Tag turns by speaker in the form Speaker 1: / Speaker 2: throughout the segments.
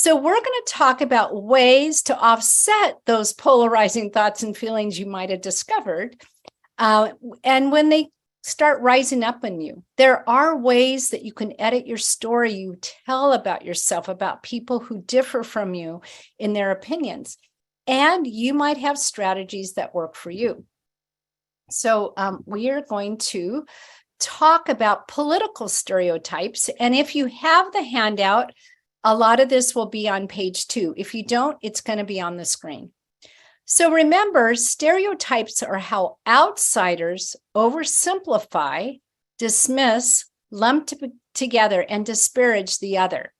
Speaker 1: So we're going to talk about ways to offset those polarizing thoughts and feelings you might have discovered. And when they start rising up in you, there are ways that you can edit your story you tell about yourself, about people who differ from you in their opinions. And you might have strategies that work for you. So we are going to talk about political stereotypes. And if you have the handout, a lot of this will be on page 2. If you don't, it's going to be on the screen. So remember, stereotypes are how outsiders oversimplify, dismiss, lump together, and disparage the other.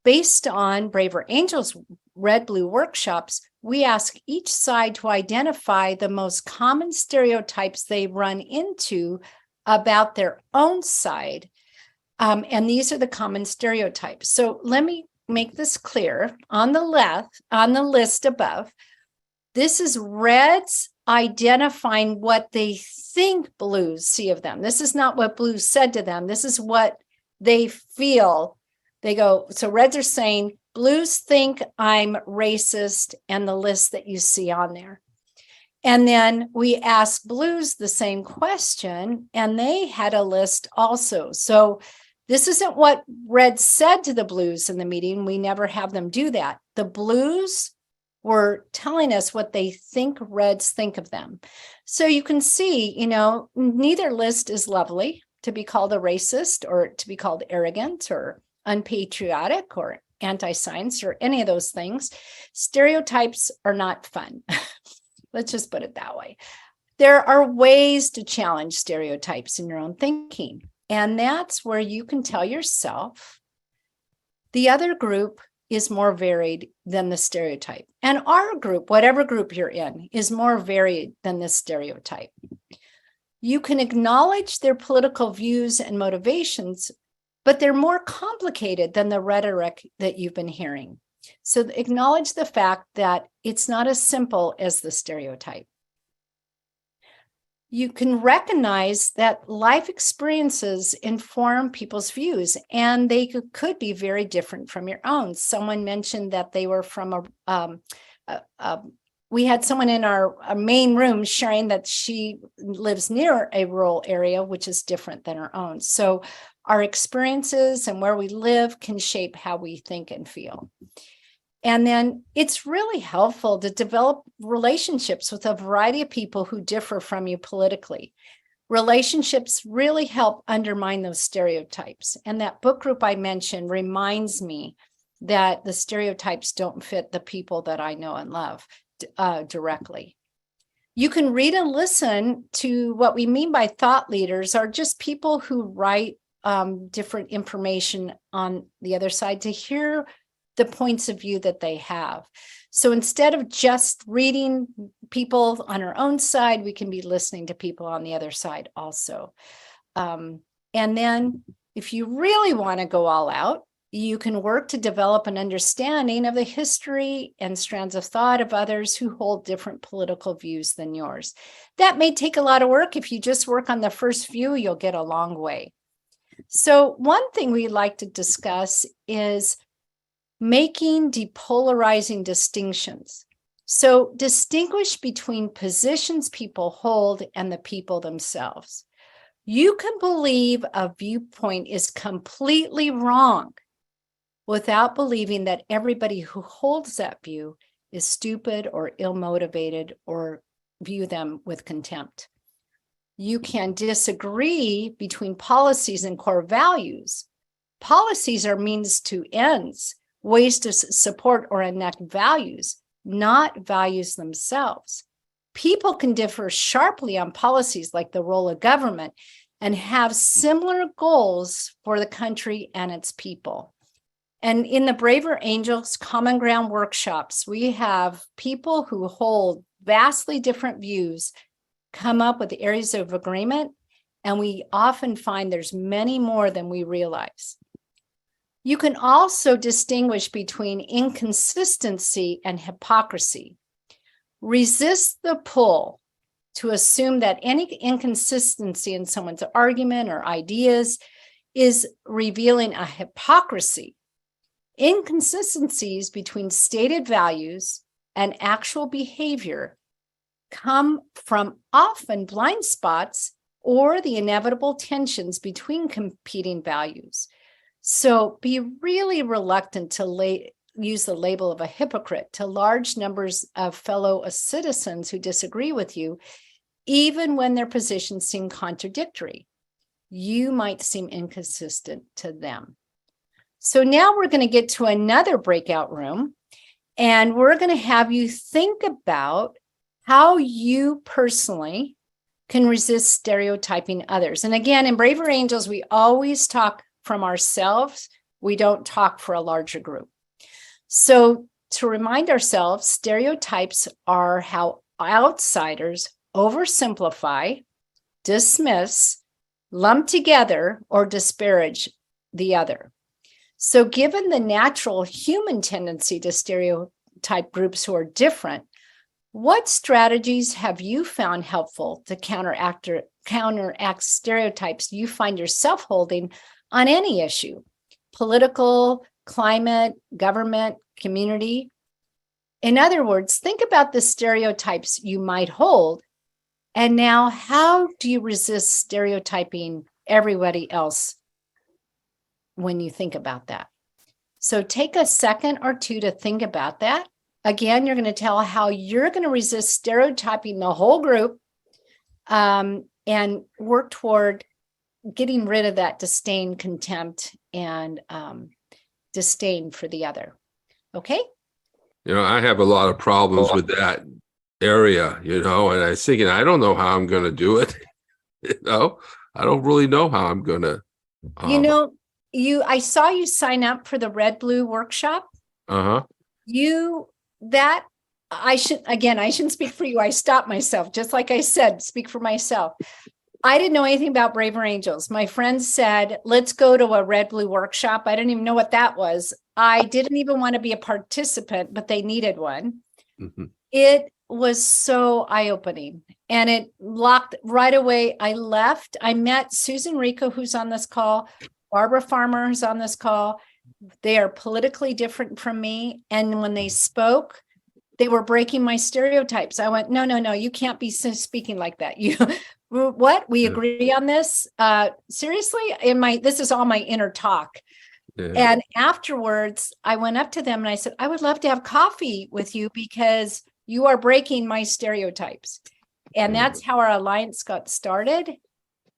Speaker 1: Based on Braver Angels Red-Blue workshops, we ask each side to identify the most common stereotypes they run into about their own side. And these are the common stereotypes. So let me make this clear. On the left, on the list above, this is reds identifying what they think blues see of them. This is not what blues said to them. This is what they feel. They go, so reds are saying, blues think I'm racist, and the list that you see on there. And then we asked blues the same question, and they had a list also. So this isn't what red said to the blues in the meeting. We never have them do that. The blues were telling us what they think reds think of them. So you can see, neither list is lovely to be called a racist or to be called arrogant or unpatriotic or anti-science or any of those things. Stereotypes are not fun. Let's just put it that way. There are ways to challenge stereotypes in your own thinking. And that's where you can tell yourself the other group is more varied than the stereotype. And our group, whatever group you're in, is more varied than the stereotype. You can acknowledge their political views and motivations, but they're more complicated than the rhetoric that you've been hearing. So acknowledge the fact that it's not as simple as the stereotype. You can recognize that life experiences inform people's views, and they could be very different from your own. Someone mentioned that they were from we had someone in our main room sharing that she lives near a rural area, which is different than our own. So our experiences and where we live can shape how we think and feel. And then it's really helpful to develop relationships with a variety of people who differ from you politically. Relationships really help undermine those stereotypes. And that book group I mentioned reminds me that the stereotypes don't fit the people that I know and love directly. You can read and listen to what we mean by thought leaders, are just people who write different information on the other side to hear the points of view that they have. So instead of just reading people on our own side, we can be listening to people on the other side also. And then if you really want to go all out, you can work to develop an understanding of the history and strands of thought of others who hold different political views than yours. That may take a lot of work. If you just work on the first few, you'll get a long way. So one thing we like to discuss is making depolarizing distinctions. So distinguish between positions people hold and the people themselves. You can believe a viewpoint is completely wrong without believing that everybody who holds that view is stupid or ill-motivated or view them with contempt. You can disagree between policies and core values. Policies are means to ends, ways to support or enact values, not values themselves. People can differ sharply on policies like the role of government and have similar goals for the country and its people. And in the Braver Angels Common Ground workshops, we have people who hold vastly different views come up with areas of agreement, and we often find there's many more than we realize. You can also distinguish between inconsistency and hypocrisy. Resist the pull to assume that any inconsistency in someone's argument or ideas is revealing a hypocrisy. Inconsistencies between stated values and actual behavior come from often blind spots or the inevitable tensions between competing values. So be really reluctant to use the label of a hypocrite to large numbers of fellow citizens who disagree with you, even when their positions seem contradictory. You might seem inconsistent to them. So now we're going to get to another breakout room, and we're going to have you think about how you personally can resist stereotyping others. And again, in Braver Angels, we always talk from ourselves. We don't talk for a larger group. So to remind ourselves, stereotypes are how outsiders oversimplify, dismiss, lump together, or disparage the other. So given the natural human tendency to stereotype groups who are different, what strategies have you found helpful to counteract stereotypes you find yourself holding on any issue? Political, climate, government, community. In other words, think about the stereotypes you might hold. And now, how do you resist stereotyping everybody else when you think about that? So take a second or two to think about that. Again, you're going to tell how you're going to resist stereotyping the whole group, and work toward getting rid of that disdain, contempt, and disdain for the other. Okay?
Speaker 2: I have a lot of problems with that area, and I was thinking, I don't know how I'm going to do it. I don't really know how I'm going to.
Speaker 1: I saw you sign up for the Red Blue workshop. I shouldn't speak for you. I stopped myself. Just like I said, speak for myself. I didn't know anything about Braver Angels. My friends said, let's go to a Red Blue workshop. I didn't even know what that was. I didn't even want to be a participant, but they needed one. Mm-hmm. It was so eye-opening, and it locked right away. I left. I met Susan Rico, who's on this call, Barbara Farmer, who's on this call. They are politically different from me. And when they spoke, they were breaking my stereotypes. I went, no, you can't be speaking like that. You, what? We agree on this? Seriously? This is all my inner talk. Yeah. And afterwards, I went up to them and I said, I would love to have coffee with you because you are breaking my stereotypes. And that's how our alliance got started.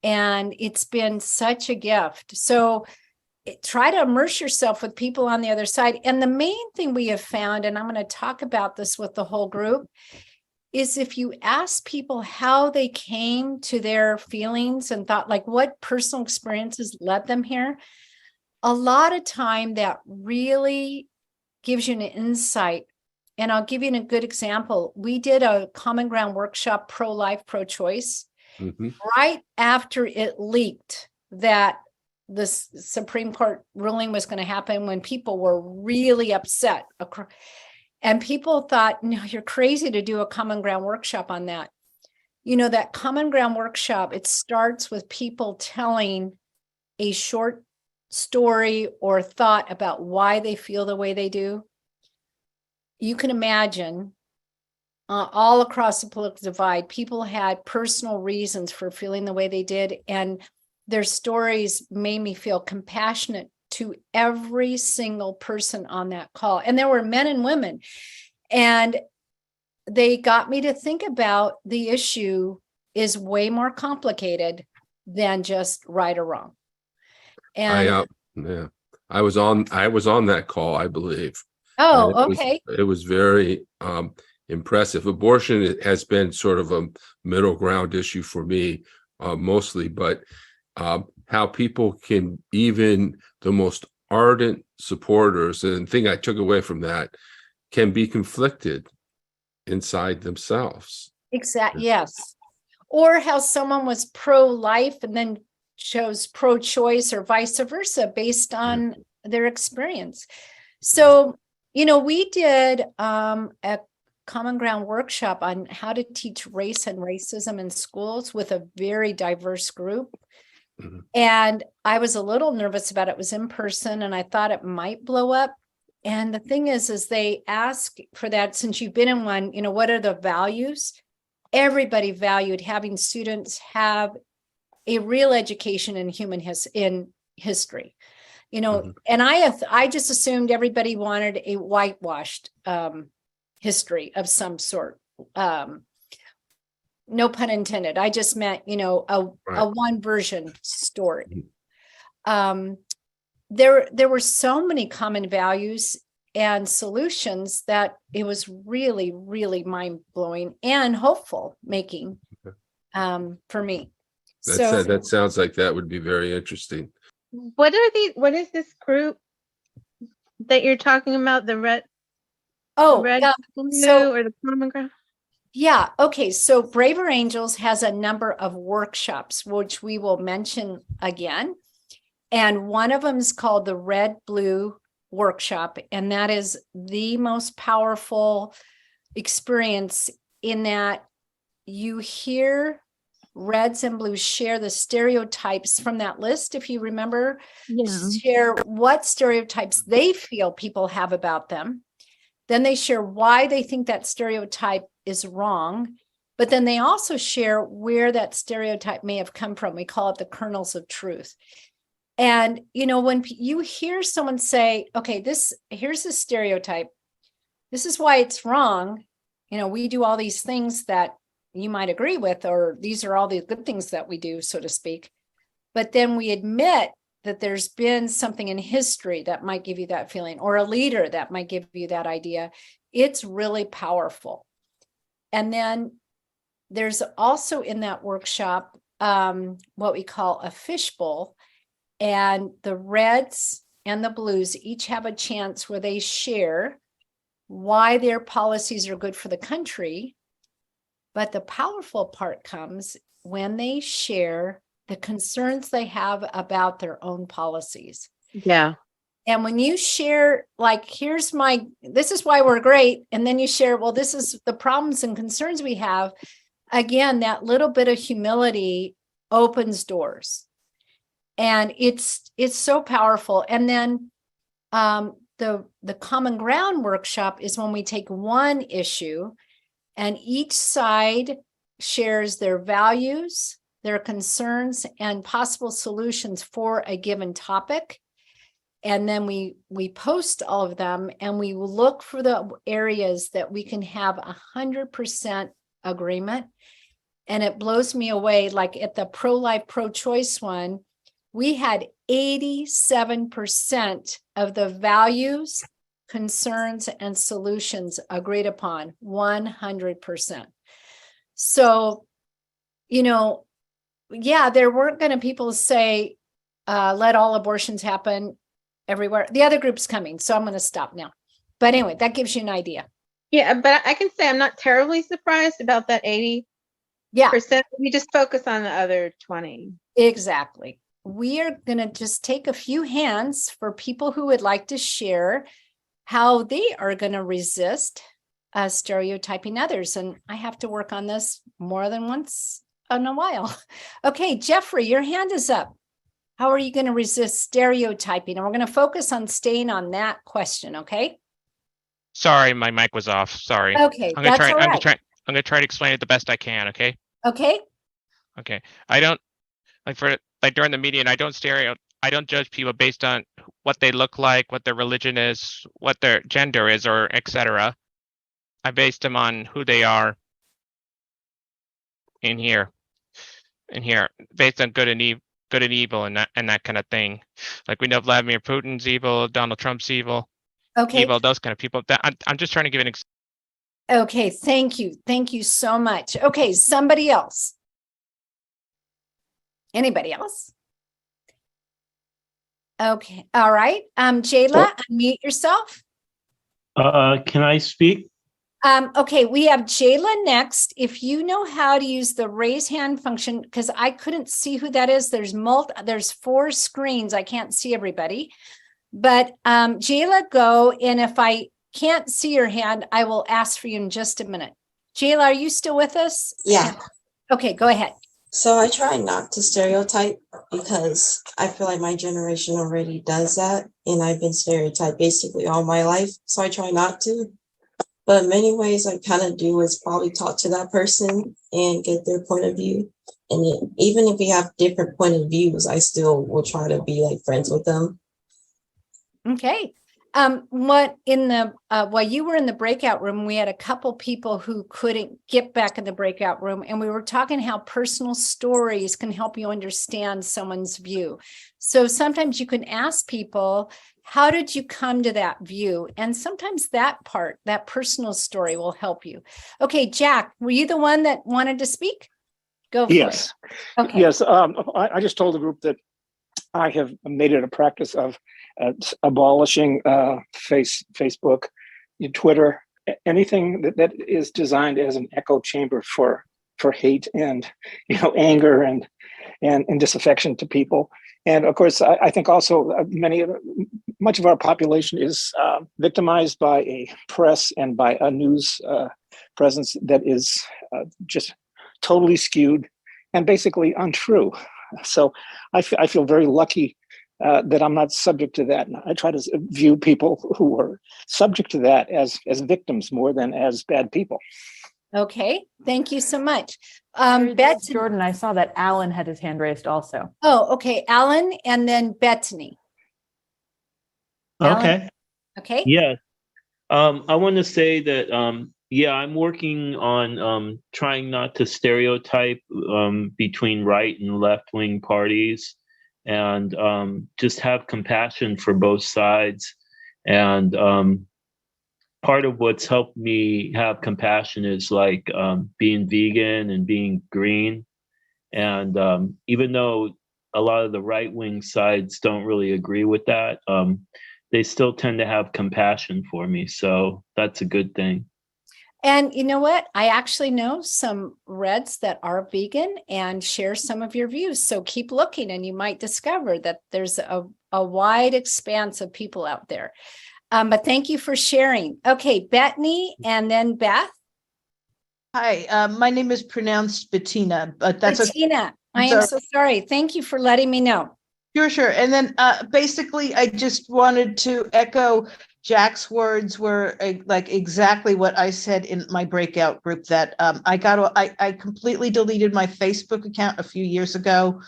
Speaker 1: And it's been such a gift. So try to immerse yourself with people on the other side. And the main thing we have found, and I'm going to talk about this with the whole group, is if you ask people how they came to their feelings and thought, like what personal experiences led them here, a lot of time that really gives you an insight. And I'll give you a good example. We did a Common Ground workshop, pro-life, pro-choice, right after it leaked that the Supreme Court ruling was going to happen, when people were really upset. And people thought, no, you're crazy to do a Common Ground workshop on that. That Common Ground workshop, it starts with people telling a short story or thought about why they feel the way they do. You can imagine all across the political divide, people had personal reasons for feeling the way they did. And their stories made me feel compassionate to every single person on that call. And there were men and women. And they got me to think about the issue is way more complicated than just right or wrong. And
Speaker 2: I was on that call, I believe.
Speaker 1: Oh, okay.
Speaker 2: It was very impressive. Abortion has been sort of a middle ground issue for me, mostly, but how people can, even the most ardent supporters, and the thing I took away from that, can be conflicted inside themselves.
Speaker 1: Exactly. Yes. Or how someone was pro-life and then chose pro-choice, or vice versa, based on their experience. So, we did a Common Ground workshop on how to teach race and racism in schools with a very diverse group. And I was a little nervous about it. It was in person, and I thought it might blow up. And the thing is they ask for that, since you've been in one, what are the values? Everybody valued having students have a real education in in history,
Speaker 2: Mhm.
Speaker 1: and I just assumed everybody wanted a whitewashed history of some sort. No pun intended. I just meant, a
Speaker 2: Right.
Speaker 1: one version story.
Speaker 2: Mhm.
Speaker 1: There were so many common values and solutions that it was really, really mind-blowing and hopeful making for me. So
Speaker 2: That sounds like that would be very interesting.
Speaker 3: What is this group that you're talking about? The red, blue,
Speaker 1: so
Speaker 3: or the common ground?
Speaker 1: yeah, okay. So Braver Angels has a number of workshops, which we will mention again. And one of them is called the Red Blue Workshop. And that is the most powerful experience in that you hear reds and blues share the stereotypes from that list. If you remember, share what stereotypes they feel people have about them. Then they share why they think that stereotype is wrong. But then they also share where that stereotype may have come from. We call it the kernels of truth. And, when you hear someone say, okay, here's the stereotype, this is why it's wrong. We do all these things that you might agree with, or these are all the good things that we do, so to speak. But then we admit that there's been something in history that might give you that feeling, or a leader that might give you that idea. It's really powerful. And then there's also in that workshop what we call a fishbowl. And the reds and the blues each have a chance where they share why their policies are good for the country. But the powerful part comes when they share the concerns they have about their own policies.
Speaker 3: Yeah.
Speaker 1: And when you share, like, this is why we're great. And then you share, well, this is the problems and concerns we have. Again, that little bit of humility opens doors. And it's so powerful. And then the common ground workshop is when we take one issue and each side shares their values, their concerns, and possible solutions for a given topic. And then we post all of them and we look for the areas that we can have 100% agreement. And it blows me away. Like at the pro-life, pro-choice one, we had 87% of the values, concerns, and solutions agreed upon, 100%. So, yeah, there weren't going to people say, let all abortions happen everywhere. The other group's coming, so I'm going to stop now. But anyway, that gives you an idea.
Speaker 3: Yeah, but I can say I'm not terribly surprised about that 80%.
Speaker 1: Yeah.
Speaker 3: We just focus on the other 20.
Speaker 1: Exactly. We are going to just take a few hands for people who would like to share how they are going to resist stereotyping others. And I have to work on this more than once in a while. Okay, Jeffrey, your hand is up. How are you going to resist stereotyping? And we're going to focus on staying on that question, okay?
Speaker 4: Sorry, my mic was off. Sorry.
Speaker 1: Okay,
Speaker 4: I'm gonna
Speaker 1: that's
Speaker 4: try.
Speaker 1: all right.
Speaker 4: I'm gonna try to explain it the best I can. Okay.
Speaker 1: Okay.
Speaker 4: Okay. I don't during the meeting. I don't judge people based on what they look like, what their religion is, what their gender is, or etc. I base them on who they are in here, based on good and evil, and that kind of thing. Like we know Vladimir Putin's evil, Donald Trump's evil.
Speaker 1: Okay.
Speaker 4: Evil, those kind of people. I'm just trying to give an example.
Speaker 1: Okay, thank you. Thank you so much. Okay, somebody else. Anybody else? Okay, all right. Jayla, unmute yourself.
Speaker 5: Can I speak?
Speaker 1: Okay, we have Jayla next. If you know how to use the raise hand function, because I couldn't see who that is. There's 4 screens. I can't see everybody. But Jayla, go. And if I can't see your hand, I will ask for you in just a minute. Jayla, are you still with us?
Speaker 6: Yeah.
Speaker 1: Okay, go ahead.
Speaker 6: So I try not to stereotype because I feel like my generation already does that. And I've been stereotyped basically all my life. So I try not to. But in many ways, I kind of do is probably talk to that person and get their point of view. And even if we have different point of views, I still will try to be like friends with them.
Speaker 1: Okay. What in the while you were in the breakout room, we had a couple people who couldn't get back in the breakout room, and we were talking how personal stories can help you understand someone's view. So sometimes you can ask people, how did you come to that view? And sometimes that part, that personal story, will help you. Okay, Jack, were you the one that wanted to speak? Go for
Speaker 7: Yes.
Speaker 1: it. Okay.
Speaker 7: Yes. I just told the group that I have made it a practice of abolishing Facebook, Twitter, anything that is designed as an echo chamber for hate and anger and disaffection to people. And of course, I think also much of our population is victimized by a press and by a news presence that is just totally skewed and basically untrue. So I feel very lucky that I'm not subject to that. And I try to view people who are subject to that as victims more than as bad people.
Speaker 1: Okay, thank you so much.
Speaker 8: Betsy, Jordan, I saw that Alan had his hand raised also.
Speaker 1: Oh, okay, Alan, and then Bethany.
Speaker 5: Okay.
Speaker 1: Alan? Okay.
Speaker 5: Yeah. I want to say that, I'm working on trying not to stereotype between right and left wing parties, and just have compassion for both sides. And part of what's helped me have compassion is like being vegan and being green. And even though a lot of the right wing sides don't really agree with that, they still tend to have compassion for me. So that's a good thing.
Speaker 1: And you know what? I actually know some Reds that are vegan and share some of your views. So keep looking and you might discover that there's a wide expanse of people out there. But thank you for sharing. Okay, Bethany and then Beth.
Speaker 9: Hi, my name is pronounced Bettina, but that's
Speaker 1: Bettina, I am so sorry. Thank you for letting me know.
Speaker 9: Sure. And then basically, I just wanted to echo Jack's words were like exactly what I said in my breakout group, that I completely deleted my Facebook account a few years ago.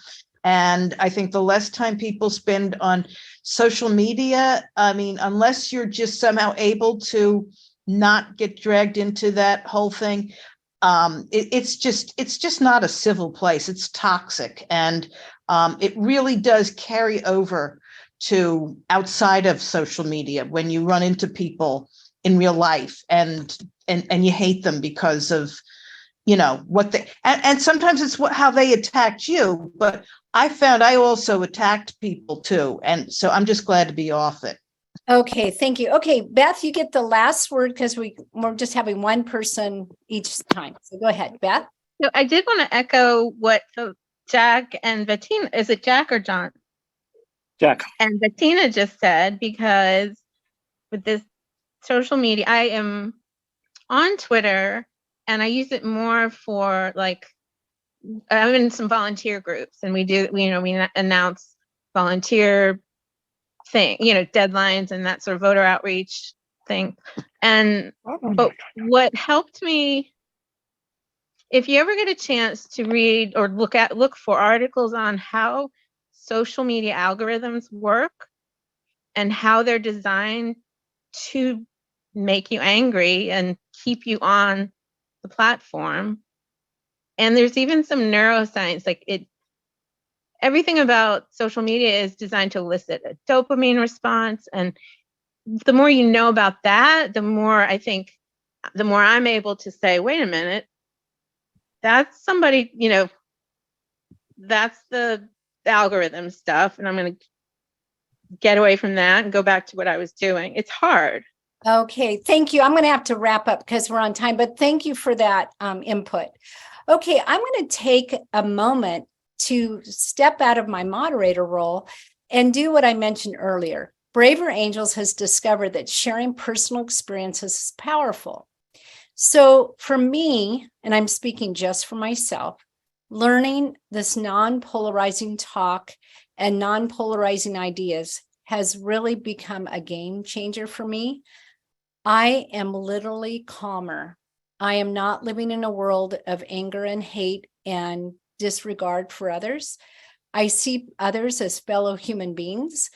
Speaker 9: And I think the less time people spend on social media, I mean, unless you're just somehow able to not get dragged into that whole thing, it's just not a civil place. It's toxic. And it really does carry over to outside of social media when you run into people in real life and you hate them because of, what they, and sometimes it's how they attacked you, but I found I also attacked people too. And so I'm just glad to be off it.
Speaker 1: Okay, thank you. Okay, Beth, you get the last word because we're just having one person each time. So go ahead, Beth.
Speaker 3: So I did want to echo what Jack and Bettina, is it Jack or John?
Speaker 7: Jack.
Speaker 3: And Bettina just said, because with this social media, I am on Twitter and I use it more for like, I'm in some volunteer groups and we announce volunteer thing, deadlines and that sort of voter outreach thing. And but what helped me, if you ever get a chance to read or look for articles on how social media algorithms work and how they're designed to make you angry and keep you on the platform. And there's even some neuroscience, everything about social media is designed to elicit a dopamine response. And the more you know about that, the more I'm able to say, wait a minute, that's somebody, that's the algorithm stuff. And I'm going to get away from that and go back to what I was doing. It's hard.
Speaker 1: Okay, thank you. I'm going to have to wrap up because we're on time, but thank you for that input. Okay, I'm going to take a moment to step out of my moderator role and do what I mentioned earlier. Braver Angels has discovered that sharing personal experiences is powerful. So for me, and I'm speaking just for myself, learning this non-polarizing talk and non-polarizing ideas has really become a game changer for me. I am literally calmer. I am not living in a world of anger and hate and disregard for others. I see others as fellow human beings.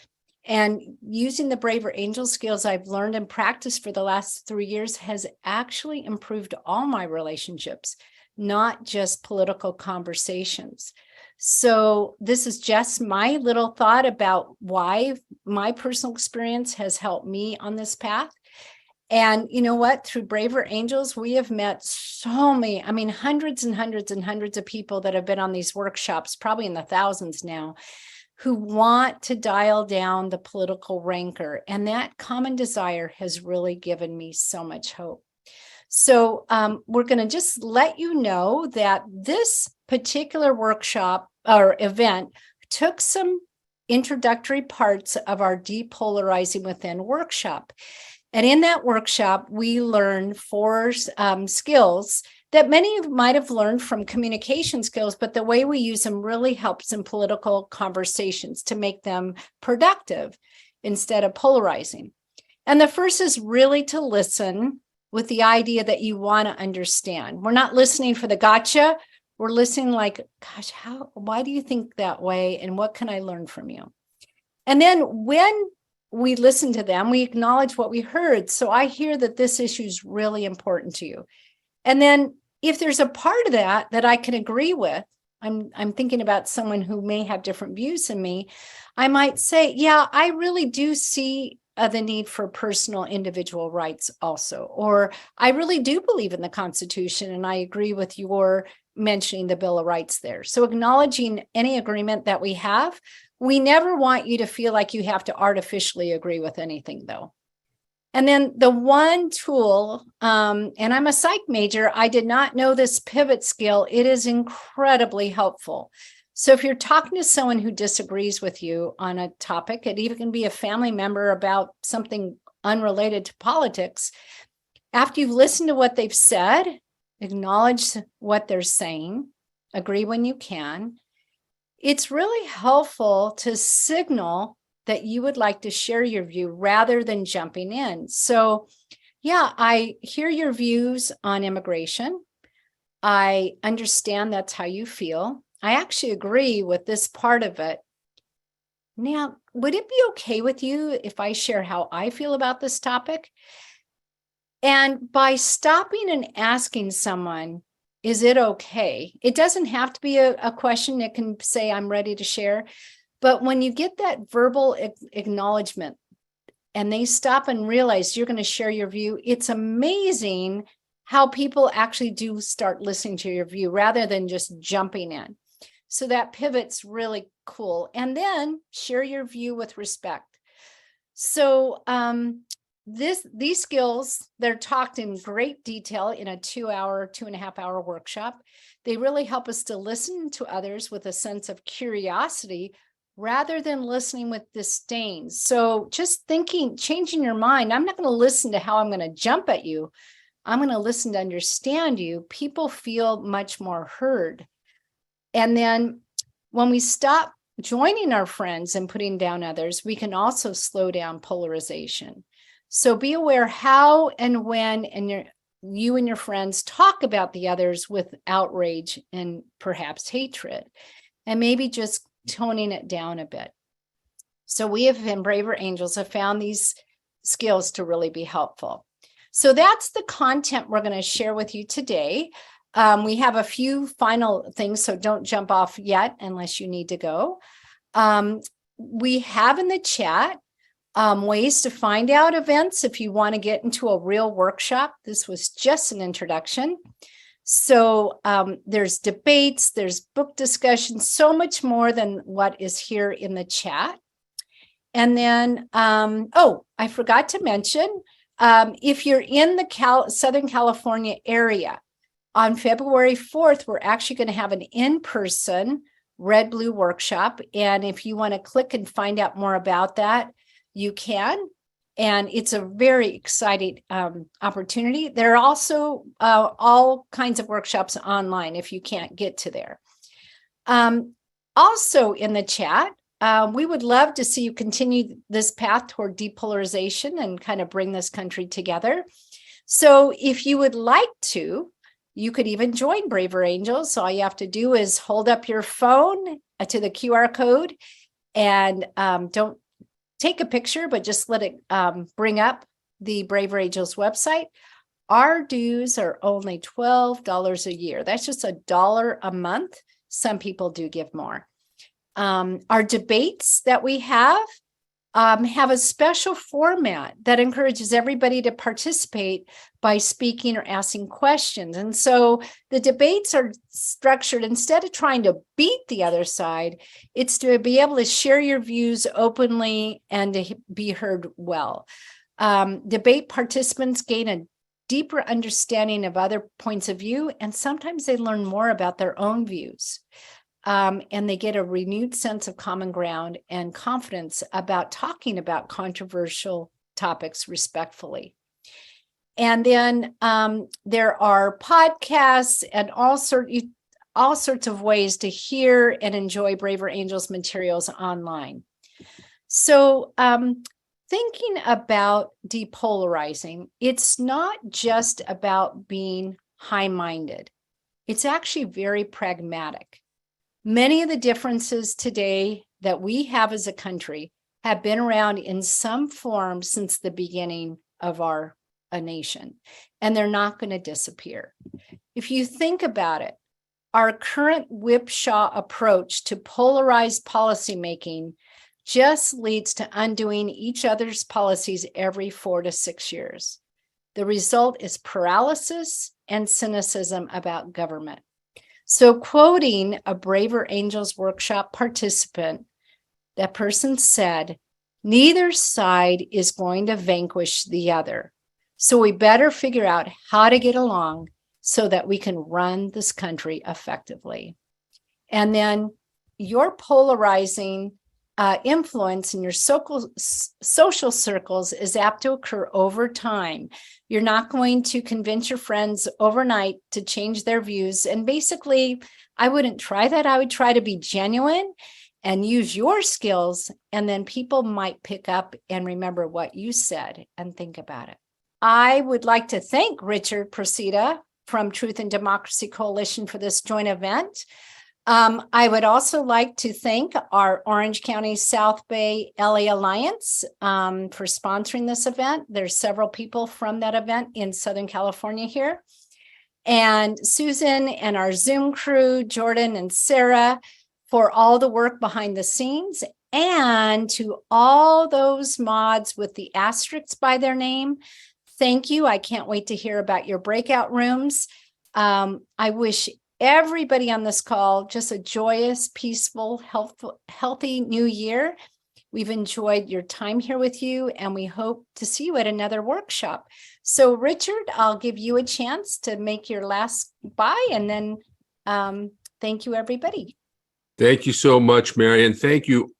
Speaker 1: And using the Braver Angel skills I've learned and practiced for the last 3 years has actually improved all my relationships, not just political conversations. So this is just my little thought about why my personal experience has helped me on this path. And you know what? Through Braver Angels, we have met so many, hundreds and hundreds and hundreds of people that have been on these workshops, probably in the thousands now, who want to dial down the political rancor. And that common desire has really given me so much hope. So we're going to just let you know that this particular workshop or event took some introductory parts of our Depolarizing Within workshop. And in that workshop, we learned 4 skills that many might have learned from communication skills, but the way we use them really helps in political conversations to make them productive instead of polarizing. And the first is really to listen with the idea that you want to understand. We're not listening for the gotcha. We're listening like, gosh, why do you think that way? And what can I learn from you? And then when we listen to them, we acknowledge what we heard. So I hear that this issue is really important to you. And then if there's a part of that that I can agree with, I'm thinking about someone who may have different views than me, I might say, yeah, I really do see the need for personal individual rights also, or I really do believe in the Constitution and I agree with your mentioning the Bill of Rights there. So acknowledging any agreement that we have. We never want you to feel like you have to artificially agree with anything, though. And then the one tool, and I'm a psych major, I did not know this pivot skill. It is incredibly helpful. So if you're talking to someone who disagrees with you on a topic, it even can be a family member about something unrelated to politics, after you've listened to what they've said, acknowledge what they're saying, agree when you can, it's really helpful to signal that you would like to share your view rather than jumping in. So, yeah, I hear your views on immigration. I understand that's how you feel. I actually agree with this part of it. Now, would it be okay with you if I share how I feel about this topic? And by stopping and asking someone, is it okay? It doesn't have to be a question. It can say, I'm ready to share. But when you get that verbal acknowledgement and they stop and realize you're going to share your view, it's amazing how people actually do start listening to your view rather than just jumping in. So that pivot's really cool. And then share your view with respect. So these skills, they're talked in great detail in a 2.5 hour workshop. They really help us to listen to others with a sense of curiosity rather than listening with disdain. So just changing your mind, I'm not going to listen to how I'm going to jump at you. I'm going to listen to understand you. People feel much more heard. And then when we stop joining our friends and putting down others, we can also slow down polarization. So be aware how and when you and your friends talk about the others with outrage and perhaps hatred, and maybe just toning it down a bit. So we in Braver Angels have found these skills to really be helpful. So that's the content we're going to share with you today. We have a few final things, so don't jump off yet unless you need to go. We have in the chat ways to find out events if you want to get into a real workshop. This was just an introduction. So there's debates, there's book discussions, so much more than what is here in the chat. And then, I forgot to mention, if you're in the Southern California area, on February 4th, we're actually going to have an in-person red-blue workshop. And if you want to click and find out more about that, you can. And it's a very exciting opportunity. There are also all kinds of workshops online if you can't get to there. Also in the chat, we would love to see you continue this path toward depolarization and kind of bring this country together. So if you would like to, you could even join Braver Angels. So all you have to do is hold up your phone to the QR code and don't take a picture, but just let it bring up the Braver Angels website. Our dues are only $12 a year. That's just $1 a month. Some people do give more. Our debates that we have a special format that encourages everybody to participate by speaking or asking questions. And so the debates are structured, instead of trying to beat the other side, it's to be able to share your views openly and to be heard well. Debate participants gain a deeper understanding of other points of view, and sometimes they learn more about their own views. And they get a renewed sense of common ground and confidence about talking about controversial topics respectfully. And then there are podcasts and all sorts of ways to hear and enjoy Braver Angels materials online. So thinking about depolarizing, it's not just about being high-minded. It's actually very pragmatic. Many of the differences today that we have as a country have been around in some form since the beginning of our nation, and they're not going to disappear. If you think about it, our current whipsaw approach to polarized policymaking just leads to undoing each other's policies every 4 to 6 years. The result is paralysis and cynicism about government. So quoting a Braver Angels workshop participant, that person said, "Neither side is going to vanquish the other. So we better figure out how to get along so that we can run this country effectively." And then your polarizing influence in your social circles is apt to occur over time. You're not going to convince your friends overnight to change their views. And basically, I wouldn't try that. I would try to be genuine and use your skills, and then people might pick up and remember what you said and think about it. I would like to thank Richard Procida from Truth and Democracy Coalition for this joint event. I would also like to thank our Orange County South Bay LA Alliance for sponsoring this event. There's several people from that event in Southern California here. And Susan and our Zoom crew, Jordan and Sarah, for all the work behind the scenes. And to all those mods with the asterisks by their name, thank you. I can't wait to hear about your breakout rooms. I wish everybody on this call just a joyous, peaceful, healthy new year. We've enjoyed your time here with you, and we hope to see you at another workshop. So Richard, I'll give you a chance to make your last bye, and then thank you, everybody.
Speaker 2: Thank you so much, Mary, and thank you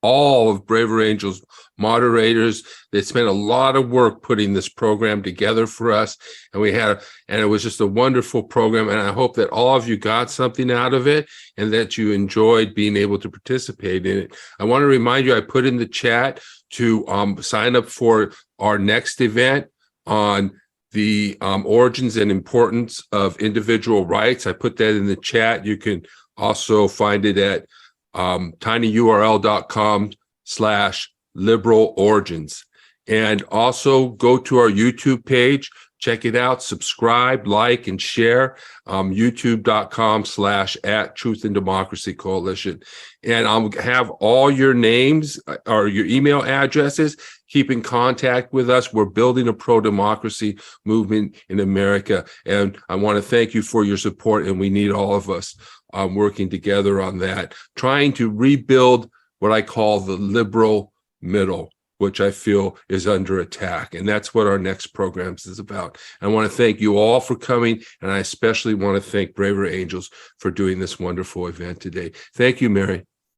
Speaker 2: all of Braver Angels moderators. They spent a lot of work putting this program together for us, and it was just a wonderful program, and I hope that all of you got something out of it and that you enjoyed being able to participate in it. I want to remind you, I put in the chat to sign up for our next event on the origins and importance of individual rights. I put that in the chat. You can also find it at tinyurl.com/liberal origins. And also go to our YouTube page, check it out, subscribe, like, and share, youtube.com/@Truth and Democracy Coalition. And I'll have all your names or your email addresses. Keep in contact with us. We're building a pro-democracy movement in America. And I want to thank you for your support, and we need all of us working together on that, trying to rebuild what I call the liberal middle, which I feel is under attack. And that's what our next programs is about. I want to thank you all for coming, and I especially want to thank Braver Angels for doing this wonderful event today. Thank you, Mary.